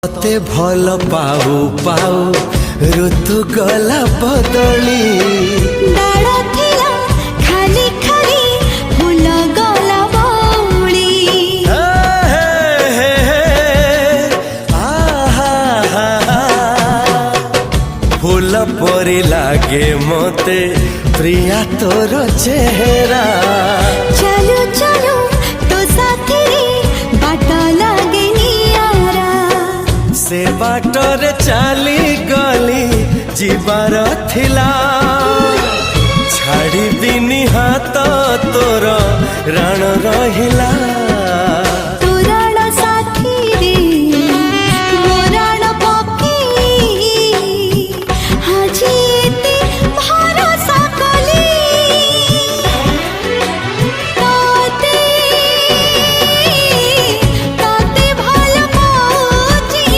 ते भल पाऊ पाऊ ऋतु गला बदली डाळ थिला खाली खाली फूल गला बौली फूल परी लागे मते प्रिया तोर चेहरा चलो चलो तो साथी बाट लागे नियारा से बाटरे चली गली जीवार थिला छाड़ी दिनी हाथ तोर राण रहिला।